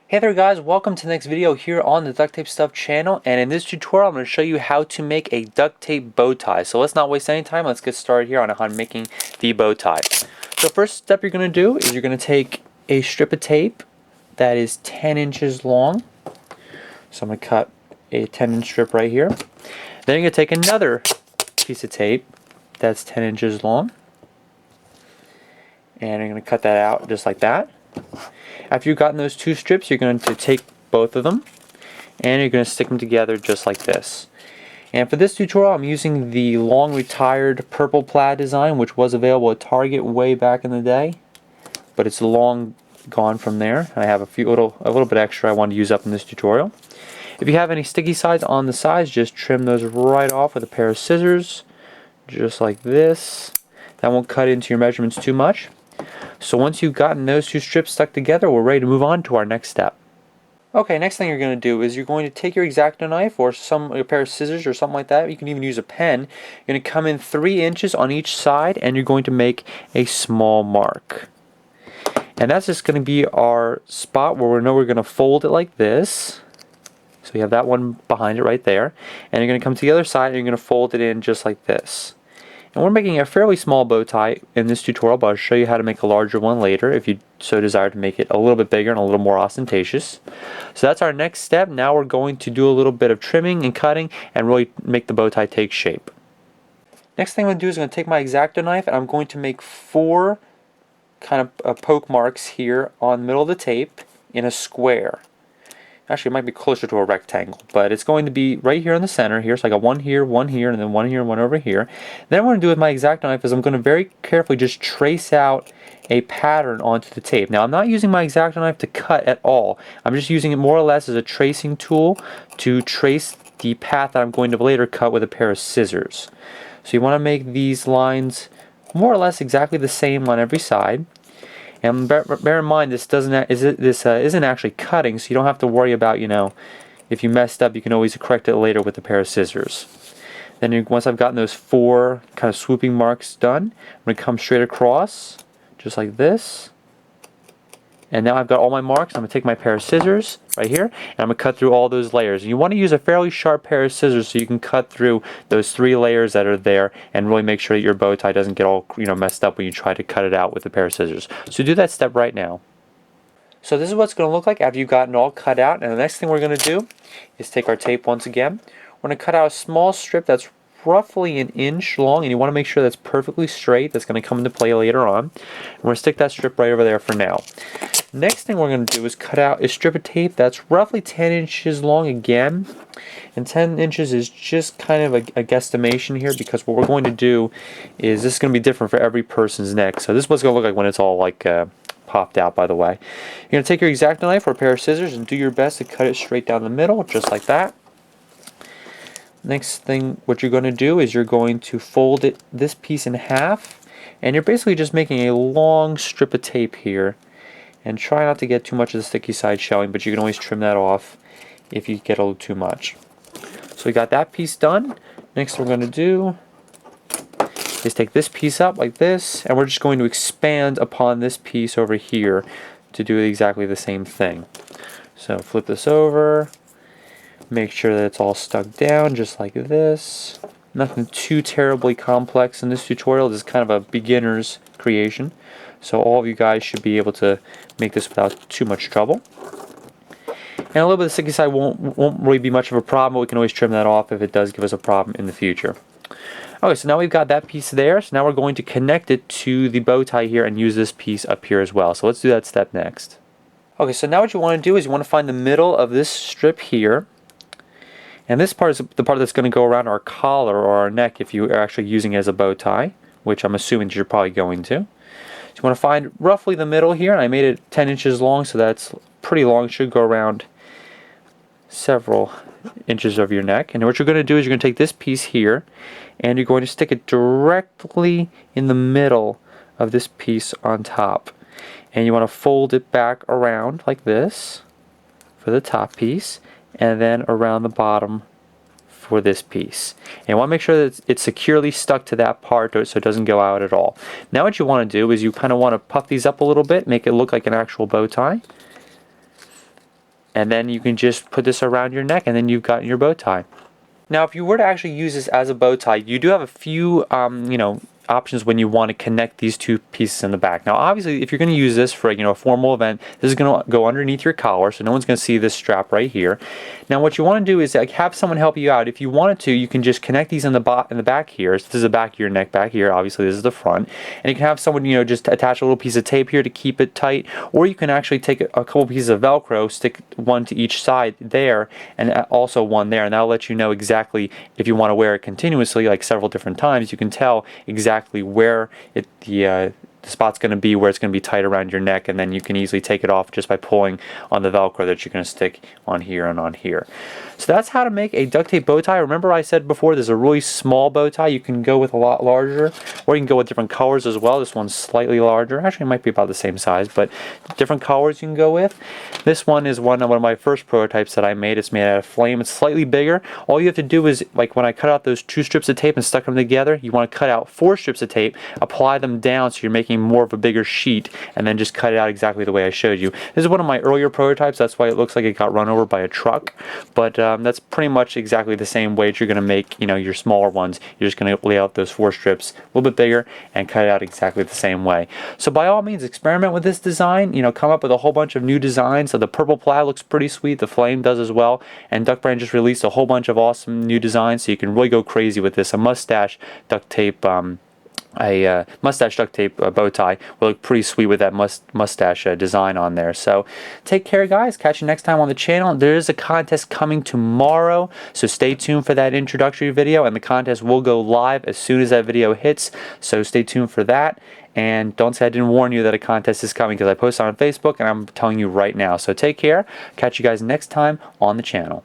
Hey there guys, welcome to the next video here on the Duct Tape Stuff channel, and in this tutorial I'm going to show you how to make a duct tape bow tie. So let's not waste any time, let's get started here on how making the bow tie. So first step you're going to do is you're going to take a strip of tape that is 10 inches long. So I'm going to cut a 10-inch strip right here. Then you're going to take another piece of tape that's 10 inches long, and you're going to cut that out just like that. After you've gotten those two strips, you're going to take both of them and you're going to stick them together just like this. And for this tutorial, I'm using the long retired purple plaid design, which was available at Target way back in the day, but it's long gone from there. I have a little bit extra I want to use up in this tutorial. If you have any sticky sides on the sides, just trim those right off with a pair of scissors, just like this. That won't cut into your measurements too much. So once you've gotten those two strips stuck together, we're ready to move on to our next step. Okay, next thing you're going to do is you're going to take your X-Acto knife or a pair of scissors or something like that. You can even use a pen. You're going to come in 3 inches on each side and you're going to make a small mark. And that's just going to be our spot where we know we're going to fold it like this. So you have that one behind it right there. And you're going to come to the other side and you're going to fold it in just like this. And we're making a fairly small bow tie in this tutorial, but I'll show you how to make a larger one later if you so desire to make it a little bit bigger and a little more ostentatious. So that's our next step. Now we're going to do a little bit of trimming and cutting and really make the bow tie take shape. Next thing I'm going to do is I'm going to take my X-Acto knife and I'm going to make 4 kind of poke marks here on the middle of the tape in a square. Actually, it might be closer to a rectangle, but it's going to be right here in the center here. So I got one here, and then one here, and one over here. Then what I'm going to do with my X-Acto knife is I'm going to very carefully just trace out a pattern onto the tape. Now, I'm not using my X-Acto knife to cut at all. I'm just using it more or less as a tracing tool to trace the path that I'm going to later cut with a pair of scissors. So you want to make these lines more or less exactly the same on every side. And bear in mind, this isn't actually cutting, so you don't have to worry about, if you messed up, you can always correct it later with a pair of scissors. Then once I've gotten those 4 kind of swooping marks done, I'm going to come straight across, just like this. And now I've got all my marks. I'm going to take my pair of scissors right here, and I'm going to cut through all those layers. And you want to use a fairly sharp pair of scissors so you can cut through those 3 layers that are there and really make sure that your bow tie doesn't get all messed up when you try to cut it out with a pair of scissors. So do that step right now. So this is what it's going to look like after you've gotten it all cut out. And the next thing we're going to do is take our tape once again. We're going to cut out a small strip that's roughly 1 inch long, and you want to make sure that's perfectly straight. That's going to come into play later on. And we're going to stick that strip right over there for now. Next thing we're going to do is cut out a strip of tape that's roughly 10 inches long again. And 10 inches is just kind of a guesstimation here, because what we're going to do is this is going to be different for every person's neck. So this is what it's going to look like when it's all like popped out, by the way. You're going to take your X-Acto knife or a pair of scissors and do your best to cut it straight down the middle, just like that. Next thing, what you're going to do is you're going to fold this piece in half, and you're basically just making a long strip of tape here. And try not to get too much of the sticky side showing, but you can always trim that off if you get a little too much. So we got that piece done. Next we're going to do is take this piece up like this, and we're just going to expand upon this piece over here to do exactly the same thing. So flip this over. Make sure that it's all stuck down just like this. Nothing too terribly complex in this tutorial. This is kind of a beginner's creation. So all of you guys should be able to make this without too much trouble. And a little bit of the sticky side won't really be much of a problem, but we can always trim that off if it does give us a problem in the future. Okay, so now we've got that piece there. So now we're going to connect it to the bow tie here and use this piece up here as well. So let's do that step next. Okay, so now what you want to do is you want to find the middle of this strip here. And this part is the part that's going to go around our collar or our neck if you are actually using it as a bow tie, which I'm assuming you're probably going to. So you want to find roughly the middle here, and I made it 10 inches long, so that's pretty long. It should go around several inches of your neck. And what you're going to do is you're going to take this piece here, and you're going to stick it directly in the middle of this piece on top. And you want to fold it back around like this for the top piece, and then around the bottom for this piece. And you want to make sure that it's securely stuck to that part so it doesn't go out at all. Now what you want to do is you kind of want to puff these up a little bit, make it look like an actual bow tie. and then you can just put this around your neck, and then you've got your bow tie. Now, if you were to actually use this as a bow tie, you do have a few, options when you want to connect these two pieces in the back. Now, obviously, if you're going to use this for a formal event, this is going to go underneath your collar, so no one's going to see this strap right here. Now, what you want to do is have someone help you out. If you wanted to, you can just connect these in the back here. So this is the back of your neck back here. Obviously, this is the front, and you can have someone just attach a little piece of tape here to keep it tight, or you can actually take a couple pieces of Velcro, stick one to each side there, and also one there, and that'll let you know exactly if you want to wear it continuously, like several different times. You can tell exactly where the spot's going to be, where it's going to be tight around your neck, and then you can easily take it off just by pulling on the Velcro that you're going to stick on here and on here. So that's how to make a duct tape bow tie. Remember I said before, there's a really small bow tie. You can go with a lot larger, or you can go with different colors as well. This one's slightly larger. Actually, it might be about the same size, but different colors you can go with. This one is one of my first prototypes that I made. It's made out of flame. It's slightly bigger. All you have to do is, like when I cut out those 2 strips of tape and stuck them together, you want to cut out 4 strips of tape, apply them down so you're making more of a bigger sheet, and then just cut it out exactly the way I showed you. This is one of my earlier prototypes. That's why it looks like it got run over by a truck, but that's pretty much exactly the same way that you're going to make your smaller ones. You're just going to lay out those 4 strips a little bit bigger and cut it out exactly the same way. So by all means, experiment with this design. Come up with a whole bunch of new designs. So the purple plaid looks pretty sweet. The flame does as well. And Duck Brand just released a whole bunch of awesome new designs, so you can really go crazy with this. A mustache duct tape mustache duct tape bow tie will look pretty sweet with that mustache design on there. So take care, guys. Catch you next time on the channel. There is a contest coming tomorrow, so stay tuned for that introductory video, and the contest will go live as soon as that video hits, so stay tuned for that. And don't say I didn't warn you that a contest is coming, because I posted on Facebook and I'm telling you right now. So take care. Catch you guys next time on the channel.